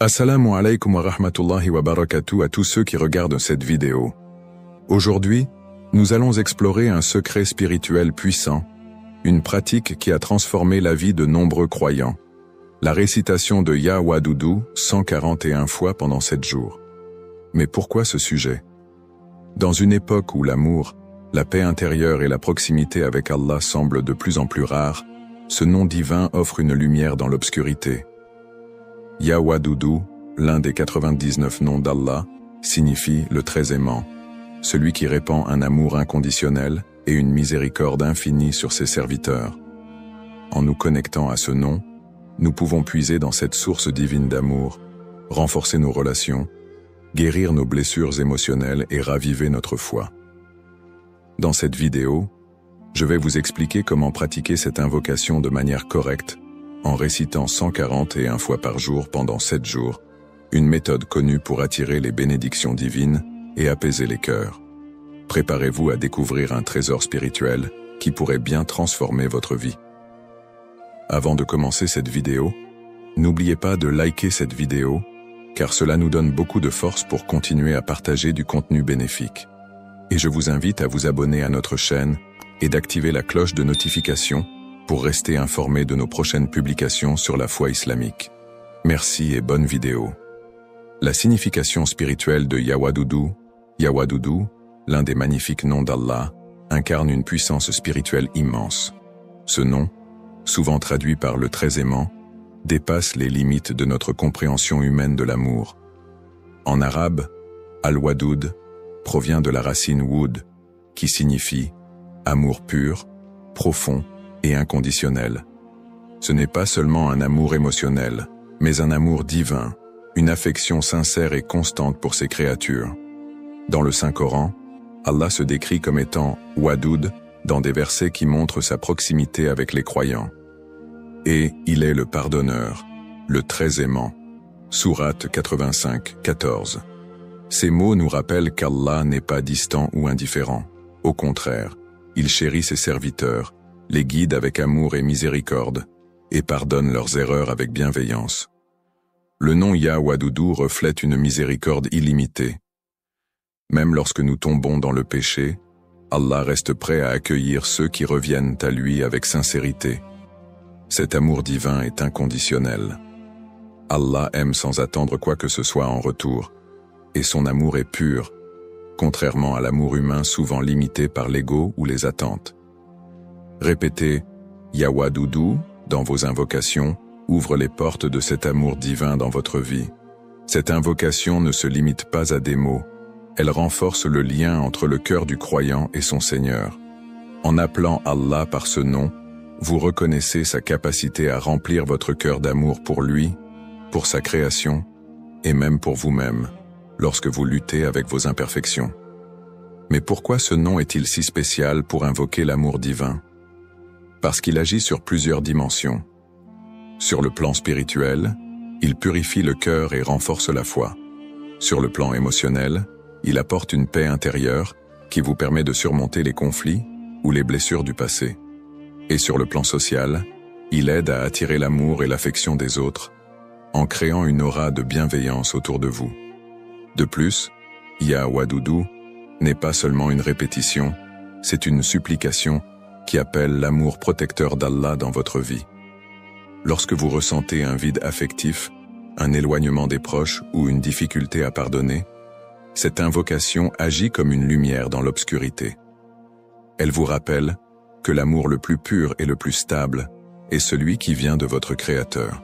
Assalamu alaikum wa rahmatullahi wa barakatuh à tous ceux qui regardent cette vidéo. Aujourd'hui, nous allons explorer un secret spirituel puissant, une pratique qui a transformé la vie de nombreux croyants, la récitation de Ya Wadudu 141 fois pendant 7 jours. Mais pourquoi ce sujet? Dans une époque où l'amour, la paix intérieure et la proximité avec Allah semblent de plus en plus rares, ce nom divin offre une lumière dans l'obscurité. Ya Wadudu, l'un des 99 noms d'Allah, signifie le très aimant, celui qui répand un amour inconditionnel et une miséricorde infinie sur ses serviteurs. En nous connectant à ce nom, nous pouvons puiser dans cette source divine d'amour, renforcer nos relations, guérir nos blessures émotionnelles et raviver notre foi. Dans cette vidéo, je vais vous expliquer comment pratiquer cette invocation de manière correcte, en récitant 141 fois par jour pendant 7 jours, une méthode connue pour attirer les bénédictions divines et apaiser les cœurs. Préparez-vous à découvrir un trésor spirituel qui pourrait bien transformer votre vie. Avant de commencer cette vidéo, n'oubliez pas de liker cette vidéo, car cela nous donne beaucoup de force pour continuer à partager du contenu bénéfique. Et je vous invite à vous abonner à notre chaîne et d'activer la cloche de notification pour rester informé de nos prochaines publications sur la foi islamique. Merci et bonne vidéo. La signification spirituelle de Ya Wadudu, l'un des magnifiques noms d'Allah, incarne une puissance spirituelle immense. Ce nom, souvent traduit par le très aimant, dépasse les limites de notre compréhension humaine de l'amour. En arabe, Al-Wadud provient de la racine wud, qui signifie amour pur, profond et inconditionnel. Ce n'est pas seulement un amour émotionnel, mais un amour divin, une affection sincère et constante pour ses créatures. Dans le Saint-Coran, Allah se décrit comme étant Wadud dans des versets qui montrent sa proximité avec les croyants. Et il est le pardonneur, le très aimant. Sourate 85, 14. Ces mots nous rappellent qu'Allah n'est pas distant ou indifférent. Au contraire, il chérit ses serviteurs, les guide avec amour et miséricorde, et pardonne leurs erreurs avec bienveillance. Le nom Ya Wadudu reflète une miséricorde illimitée. Même lorsque nous tombons dans le péché, Allah reste prêt à accueillir ceux qui reviennent à lui avec sincérité. Cet amour divin est inconditionnel. Allah aime sans attendre quoi que ce soit en retour, et son amour est pur, contrairement à l'amour humain souvent limité par l'ego ou les attentes. Répétez Ya Wadudu dans vos invocations ouvre les portes de cet amour divin dans votre vie. Cette invocation ne se limite pas à des mots, elle renforce le lien entre le cœur du croyant et son Seigneur. En appelant Allah par ce nom, vous reconnaissez sa capacité à remplir votre cœur d'amour pour lui, pour sa création, et même pour vous-même, lorsque vous luttez avec vos imperfections. Mais pourquoi ce nom est-il si spécial pour invoquer l'amour divin? Parce qu'il agit sur plusieurs dimensions. Sur le plan spirituel, il purifie le cœur et renforce la foi. Sur le plan émotionnel, il apporte une paix intérieure qui vous permet de surmonter les conflits ou les blessures du passé. Et sur le plan social, il aide à attirer l'amour et l'affection des autres, en créant une aura de bienveillance autour de vous. De plus, Ya Wadudu n'est pas seulement une répétition, c'est une supplication qui appelle l'amour protecteur d'Allah dans votre vie. Lorsque vous ressentez un vide affectif, un éloignement des proches ou une difficulté à pardonner, cette invocation agit comme une lumière dans l'obscurité. Elle vous rappelle que l'amour le plus pur et le plus stable est celui qui vient de votre Créateur.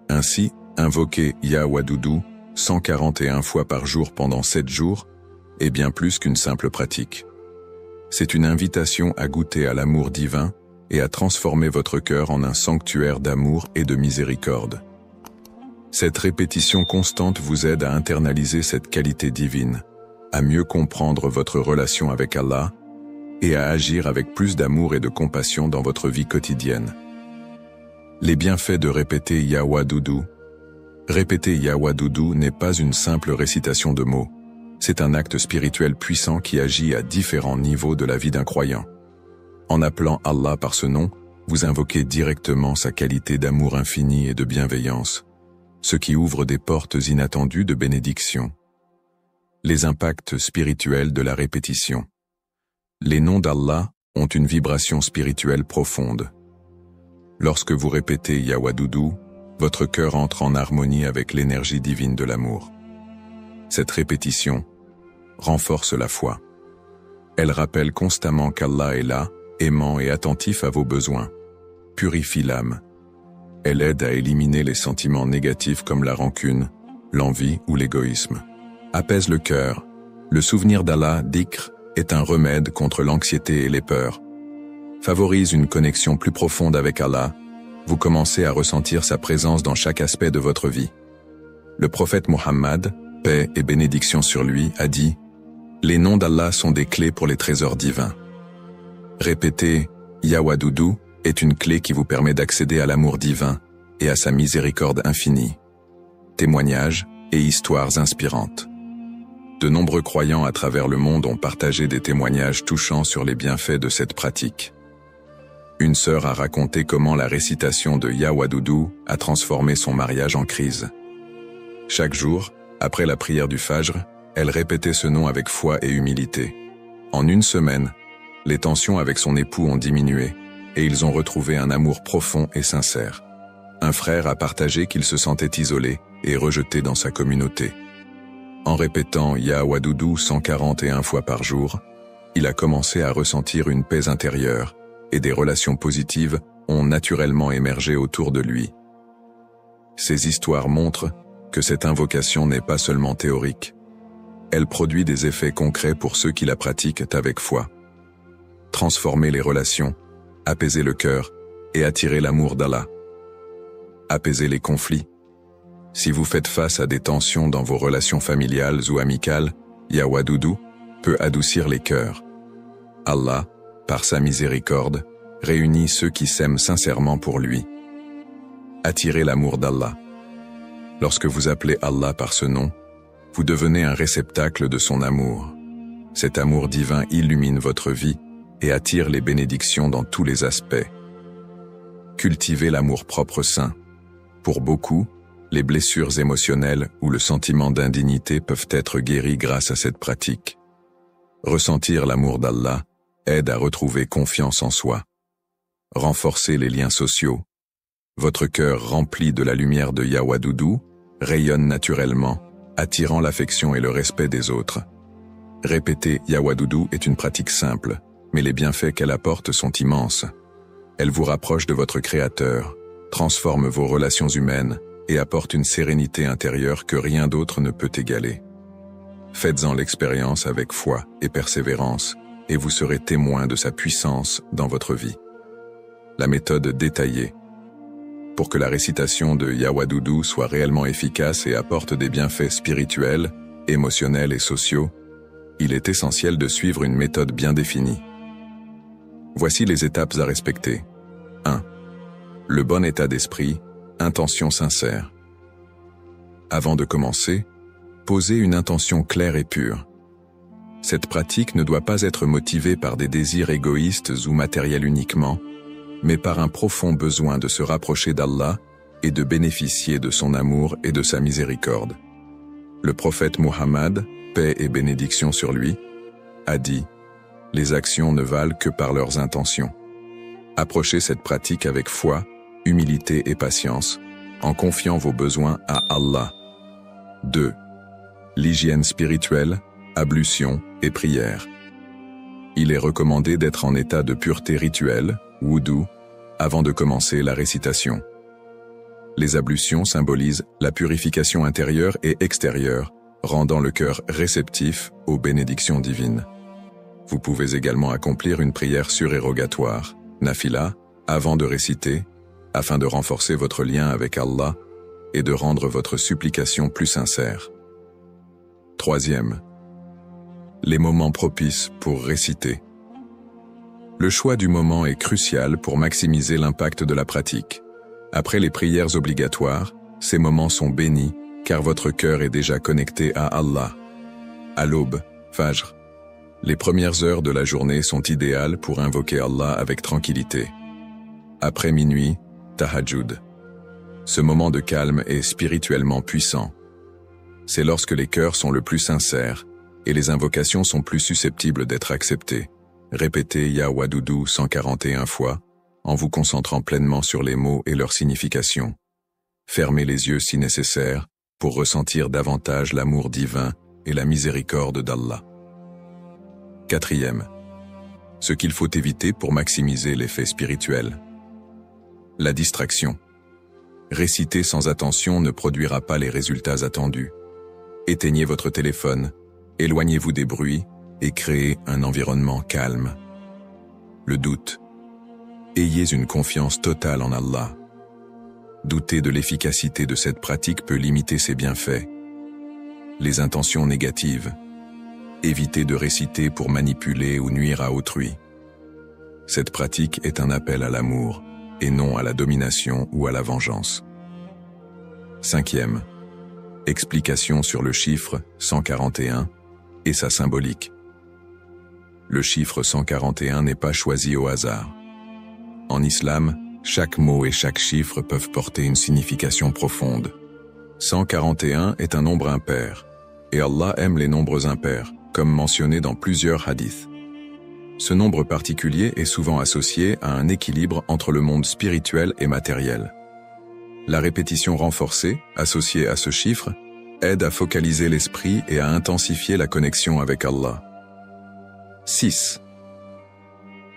Ainsi, invoquer Ya Wadudu 141 fois par jour pendant 7 jours est bien plus qu'une simple pratique. C'est une invitation à goûter à l'amour divin et à transformer votre cœur en un sanctuaire d'amour et de miséricorde. Cette répétition constante vous aide à internaliser cette qualité divine, à mieux comprendre votre relation avec Allah et à agir avec plus d'amour et de compassion dans votre vie quotidienne. Les bienfaits de répéter Ya Wadudu. Répéter Ya Wadudu n'est pas une simple récitation de mots. C'est un acte spirituel puissant qui agit à différents niveaux de la vie d'un croyant. En appelant Allah par ce nom, vous invoquez directement sa qualité d'amour infini et de bienveillance. ce qui ouvre des portes inattendues de bénédiction. Les impacts spirituels de la répétition. Les noms d'Allah ont une vibration spirituelle profonde. Lorsque vous répétez Ya Wadudu, votre cœur entre en harmonie avec l'énergie divine de l'amour. Cette répétition renforce la foi. Elle rappelle constamment qu'Allah est là, aimant et attentif à vos besoins. Purifie l'âme. Elle aide à éliminer les sentiments négatifs comme la rancune, l'envie ou l'égoïsme. Apaise le cœur. Le souvenir d'Allah, dhikr, est un remède contre l'anxiété et les peurs. Favorise une connexion plus profonde avec Allah. Vous commencez à ressentir sa présence dans chaque aspect de votre vie. Le prophète Muhammad, paix et bénédiction sur lui, a dit « Les noms d'Allah sont des clés pour les trésors divins. » Répéter « Ya Wadudu » est une clé qui vous permet d'accéder à l'amour divin et à sa miséricorde infinie. Témoignages et histoires inspirantes. De nombreux croyants à travers le monde ont partagé des témoignages touchants sur les bienfaits de cette pratique. Une sœur a raconté comment la récitation de Ya Wadudu a transformé son mariage en crise. Chaque jour, après la prière du Fajr, elle répétait ce nom avec foi et humilité. En une semaine, les tensions avec son époux ont diminué et ils ont retrouvé un amour profond et sincère. Un frère a partagé qu'il se sentait isolé et rejeté dans sa communauté. En répétant Ya Wadudu 141 fois par jour, il a commencé à ressentir une paix intérieure et des relations positives ont naturellement émergé autour de lui. Ces histoires montrent que cette invocation n'est pas seulement théorique. Elle produit des effets concrets pour ceux qui la pratiquent avec foi. Transformer les relations, apaiser le cœur et attirer l'amour d'Allah. Apaiser les conflits. Si vous faites face à des tensions dans vos relations familiales ou amicales, Ya Wadudu peut adoucir les cœurs. Allah, par sa miséricorde, réunit ceux qui s'aiment sincèrement pour lui. Attirer l'amour d'Allah. Lorsque vous appelez Allah par ce nom, vous devenez un réceptacle de son amour. Cet amour divin illumine votre vie et attire les bénédictions dans tous les aspects. Cultivez l'amour-propre sain. Pour beaucoup, les blessures émotionnelles ou le sentiment d'indignité peuvent être guéris grâce à cette pratique. Ressentir l'amour d'Allah aide à retrouver confiance en soi. Renforcer les liens sociaux. Votre cœur rempli de la lumière de Ya Wadudu rayonne naturellement, attirant l'affection et le respect des autres. Répéter Ya Wadudu est une pratique simple, mais les bienfaits qu'elle apporte sont immenses. Elle vous rapproche de votre Créateur, transforme vos relations humaines et apporte une sérénité intérieure que rien d'autre ne peut égaler. Faites-en l'expérience avec foi et persévérance, et vous serez témoin de sa puissance dans votre vie. La méthode détaillée. Pour que la récitation de Ya Wadudu soit réellement efficace et apporte des bienfaits spirituels, émotionnels et sociaux, il est essentiel de suivre une méthode bien définie. Voici les étapes à respecter. 1. Le bon état d'esprit, intention sincère. Avant de commencer, posez une intention claire et pure. Cette pratique ne doit pas être motivée par des désirs égoïstes ou matériels uniquement, mais par un profond besoin de se rapprocher d'Allah et de bénéficier de son amour et de sa miséricorde. Le prophète Muhammad, paix et bénédiction sur lui, a dit « Les actions ne valent que par leurs intentions ». Approchez cette pratique avec foi, humilité et patience, en confiant vos besoins à Allah. 2. L'hygiène spirituelle, ablution et prière. Il est recommandé d'être en état de pureté rituelle, wudu, avant de commencer la récitation. Les ablutions symbolisent la purification intérieure et extérieure, rendant le cœur réceptif aux bénédictions divines. Vous pouvez également accomplir une prière surérogatoire, nafila, avant de réciter, afin de renforcer votre lien avec Allah et de rendre votre supplication plus sincère. 3. Les moments propices pour réciter. Le choix du moment est crucial pour maximiser l'impact de la pratique. Après les prières obligatoires, ces moments sont bénis car votre cœur est déjà connecté à Allah. À l'aube, Fajr. Les premières heures de la journée sont idéales pour invoquer Allah avec tranquillité. Après minuit, Tahajjud. Ce moment de calme est spirituellement puissant. C'est lorsque les cœurs sont le plus sincères et les invocations sont plus susceptibles d'être acceptées. Répétez Ya Wadudu 141 fois, en vous concentrant pleinement sur les mots et leur signification. Fermez les yeux si nécessaire pour ressentir davantage l'amour divin et la miséricorde d'Allah. 4e. Ce qu'il faut éviter pour maximiser l'effet spirituel. La distraction. Réciter sans attention ne produira pas les résultats attendus. Éteignez votre téléphone, éloignez-vous des bruits et créez un environnement calme. Le doute. Ayez une confiance totale en Allah. Douter de l'efficacité de cette pratique peut limiter ses bienfaits. Les intentions négatives. Évitez de réciter pour manipuler ou nuire à autrui. Cette pratique est un appel à l'amour et non à la domination ou à la vengeance. 5e. Explication sur le chiffre 141 et sa symbolique. Le chiffre 141 n'est pas choisi au hasard. En islam, chaque mot et chaque chiffre peuvent porter une signification profonde. 141 est un nombre impair, et Allah aime les nombres impairs, comme mentionné dans plusieurs hadiths. Ce nombre particulier est souvent associé à un équilibre entre le monde spirituel et matériel. La répétition renforcée, associée à ce chiffre, aide à focaliser l'esprit et à intensifier la connexion avec Allah. 6.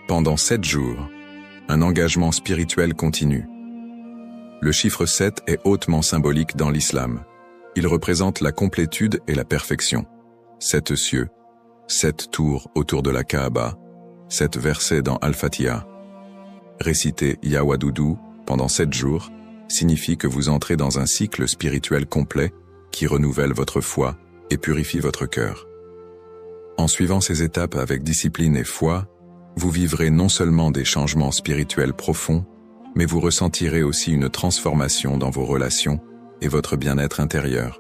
Pendant 7 jours, un engagement spirituel continue. Le chiffre 7 est hautement symbolique dans l'islam. Il représente la complétude et la perfection. 7 cieux, 7 tours autour de la Kaaba, 7 versets dans Al-Fatiha. Réciter Ya Wadudu pendant 7 jours signifie que vous entrez dans un cycle spirituel complet qui renouvelle votre foi et purifie votre cœur. En suivant ces étapes avec discipline et foi, vous vivrez non seulement des changements spirituels profonds, mais vous ressentirez aussi une transformation dans vos relations et votre bien-être intérieur.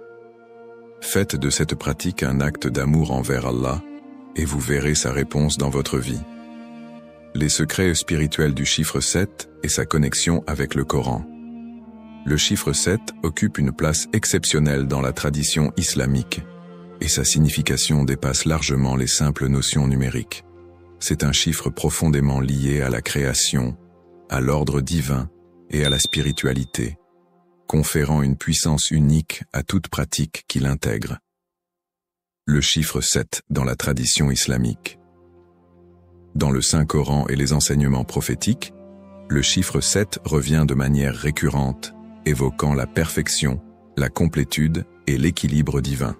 Faites de cette pratique un acte d'amour envers Allah et vous verrez sa réponse dans votre vie. Les secrets spirituels du chiffre 7 et sa connexion avec le Coran. Le chiffre 7 occupe une place exceptionnelle dans la tradition islamique et sa signification dépasse largement les simples notions numériques. C'est un chiffre profondément lié à la création, à l'ordre divin et à la spiritualité, conférant une puissance unique à toute pratique qui l'intègre. Le chiffre 7 dans la tradition islamique. Dans le Saint-Coran et les enseignements prophétiques, le chiffre 7 revient de manière récurrente, évoquant la perfection, la complétude et l'équilibre divin.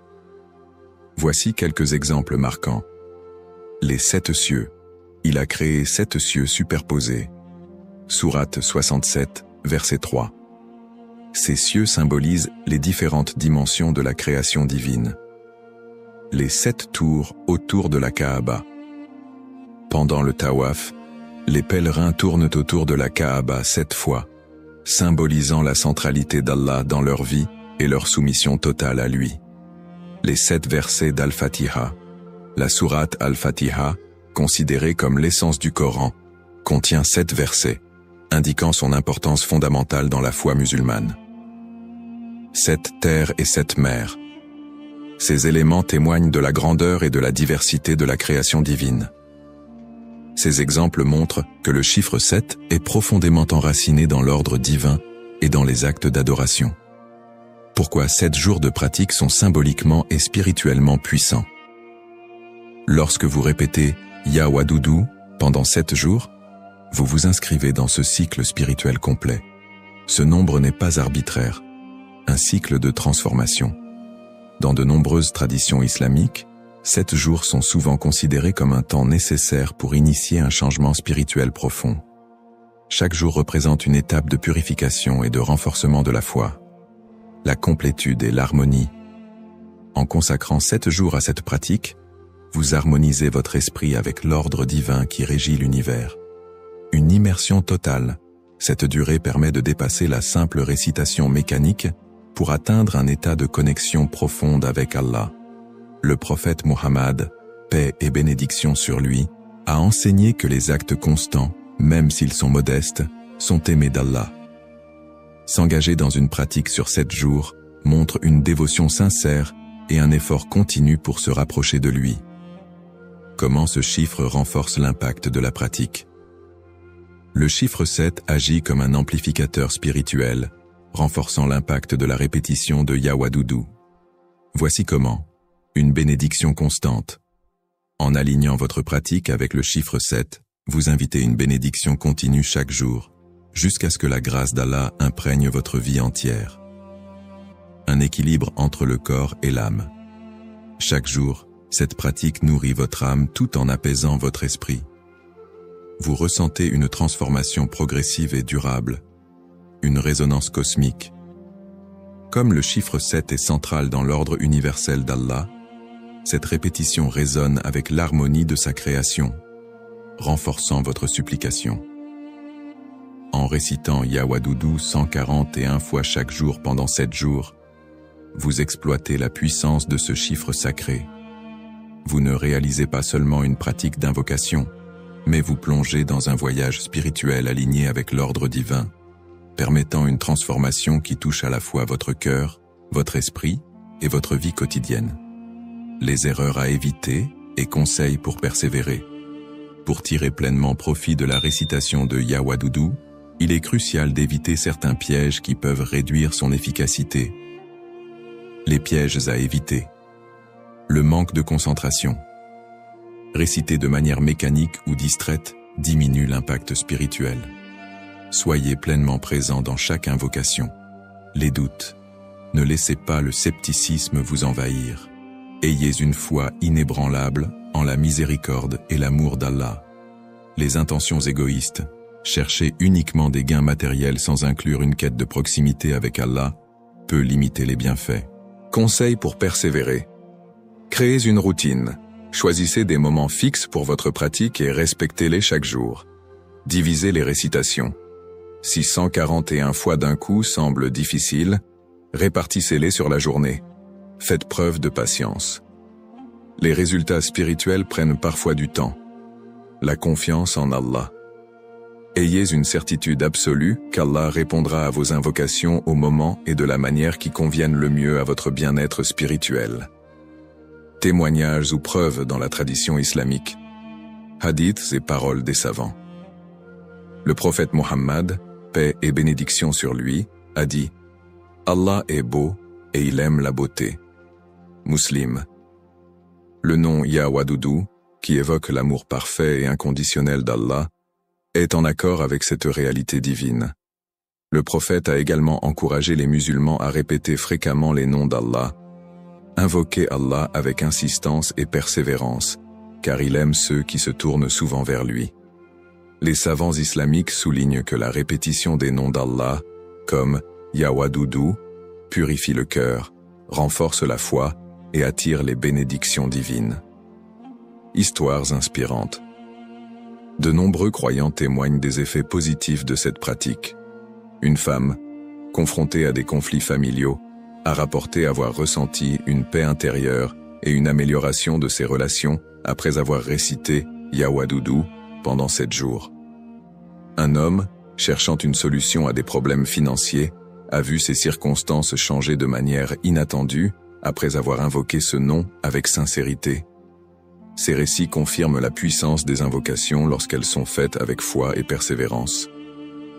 Voici quelques exemples marquants. Les 7 cieux. Il a créé 7 cieux superposés. Sourate 67, verset 3. Ces cieux symbolisent les différentes dimensions de la création divine. Les 7 tours autour de la Kaaba. Pendant le tawaf, les pèlerins tournent autour de la Kaaba 7 fois, symbolisant la centralité d'Allah dans leur vie et leur soumission totale à lui. Les 7 versets d'Al-Fatiha. La sourate Al-Fatiha, considérée comme l'essence du Coran, contient 7 versets, indiquant son importance fondamentale dans la foi musulmane. 7 terres et 7 mers. Ces éléments témoignent de la grandeur et de la diversité de la création divine. Ces exemples montrent que le chiffre 7 est profondément enraciné dans l'ordre divin et dans les actes d'adoration. Pourquoi 7 jours de pratique sont symboliquement et spirituellement puissants? Lorsque vous répétez Ya Wadudu pendant 7 jours, vous vous inscrivez dans ce cycle spirituel complet. Ce nombre n'est pas arbitraire, un cycle de transformation. Dans de nombreuses traditions islamiques, 7 jours sont souvent considérés comme un temps nécessaire pour initier un changement spirituel profond. Chaque jour représente une étape de purification et de renforcement de la foi. La complétude et l'harmonie. En consacrant 7 jours à cette pratique, vous harmonisez votre esprit avec l'ordre divin qui régit l'univers. Une immersion totale. Cette durée permet de dépasser la simple récitation mécanique pour atteindre un état de connexion profonde avec Allah. Le prophète Muhammad, paix et bénédiction sur lui, a enseigné que les actes constants, même s'ils sont modestes, sont aimés d'Allah. S'engager dans une pratique sur 7 jours montre une dévotion sincère et un effort continu pour se rapprocher de lui. Comment ce chiffre renforce l'impact de la pratique? Le chiffre 7 agit comme un amplificateur spirituel, renforçant l'impact de la répétition de Yawadoudou. Voici comment. Une bénédiction constante. En alignant votre pratique avec le chiffre 7, vous invitez une bénédiction continue chaque jour, jusqu'à ce que la grâce d'Allah imprègne votre vie entière. Un équilibre entre le corps et l'âme. Chaque jour, cette pratique nourrit votre âme tout en apaisant votre esprit. Vous ressentez une transformation progressive et durable, une résonance cosmique. Comme le chiffre 7 est central dans l'ordre universel d'Allah, cette répétition résonne avec l'harmonie de sa création, renforçant votre supplication. En récitant Yawadoudou 141 fois chaque jour pendant 7 jours, vous exploitez la puissance de ce chiffre sacré. Vous ne réalisez pas seulement une pratique d'invocation, mais vous plongez dans un voyage spirituel aligné avec l'ordre divin, permettant une transformation qui touche à la fois votre cœur, votre esprit et votre vie quotidienne. Les erreurs à éviter et conseils pour persévérer. Pour tirer pleinement profit de la récitation de Yawadoudou, il est crucial d'éviter certains pièges qui peuvent réduire son efficacité. Les pièges à éviter. Le manque de concentration. Réciter de manière mécanique ou distraite diminue l'impact spirituel. Soyez pleinement présent dans chaque invocation. Les doutes. Ne laissez pas le scepticisme vous envahir. Ayez une foi inébranlable en la miséricorde et l'amour d'Allah. Les intentions égoïstes. Chercher uniquement des gains matériels sans inclure une quête de proximité avec Allah peut limiter les bienfaits. Conseil pour persévérer. Créez une routine. Choisissez des moments fixes pour votre pratique et respectez-les chaque jour. Divisez les récitations. Si 141 fois d'un coup semble difficile, répartissez-les sur la journée. Faites preuve de patience. Les résultats spirituels prennent parfois du temps. La confiance en Allah. Ayez une certitude absolue qu'Allah répondra à vos invocations au moment et de la manière qui conviennent le mieux à votre bien-être spirituel. Témoignages ou preuves dans la tradition islamique. Hadiths et paroles des savants. Le prophète Mohammed, paix et bénédiction sur lui, a dit « Allah est beau et il aime la beauté ». Muslim. Le nom Yawadoudou, qui évoque l'amour parfait et inconditionnel d'Allah, est en accord avec cette réalité divine. Le prophète a également encouragé les musulmans à répéter fréquemment les noms d'Allah, invoquer Allah avec insistance et persévérance, car il aime ceux qui se tournent souvent vers lui. Les savants islamiques soulignent que la répétition des noms d'Allah, comme Yawadoudou, purifie le cœur, renforce la foi et attire les bénédictions divines. Histoires inspirantes. De nombreux croyants témoignent des effets positifs de cette pratique. Une femme, confrontée à des conflits familiaux, a rapporté avoir ressenti une paix intérieure et une amélioration de ses relations après avoir récité Yawadoudou pendant 7 jours. Un homme, cherchant une solution à des problèmes financiers, a vu ses circonstances changer de manière inattendue après avoir invoqué ce nom avec sincérité. Ces récits confirment la puissance des invocations lorsqu'elles sont faites avec foi et persévérance.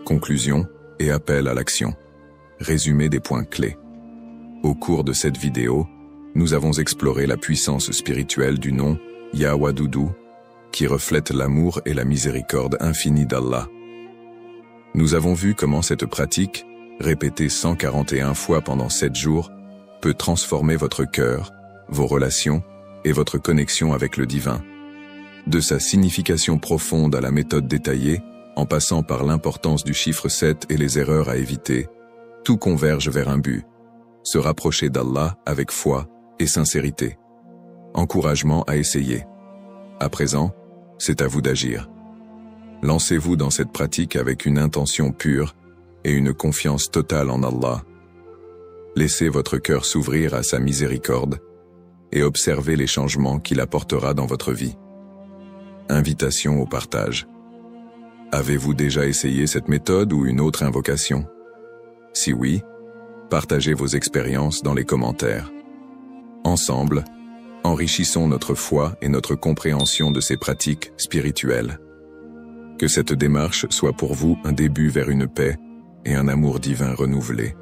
Conclusion et appel à l'action. Résumé des points clés. Au cours de cette vidéo, nous avons exploré la puissance spirituelle du nom Yawadoudou, qui reflète l'amour et la miséricorde infinie d'Allah. Nous avons vu comment cette pratique, répétée 141 fois pendant 7 jours, peut transformer votre cœur, vos relations et votre connexion avec le divin. De sa signification profonde à la méthode détaillée, en passant par l'importance du chiffre 7 et les erreurs à éviter, tout converge vers un but: se rapprocher d'Allah avec foi et sincérité. Encouragement à essayer. À présent, c'est à vous d'agir. Lancez-vous dans cette pratique avec une intention pure et une confiance totale en Allah. Laissez votre cœur s'ouvrir à sa miséricorde et observez les changements qu'il apportera dans votre vie. Invitation au partage. Avez-vous déjà essayé cette méthode ou une autre invocation? Si oui, partagez vos expériences dans les commentaires. Ensemble, enrichissons notre foi et notre compréhension de ces pratiques spirituelles. Que cette démarche soit pour vous un début vers une paix et un amour divin renouvelé.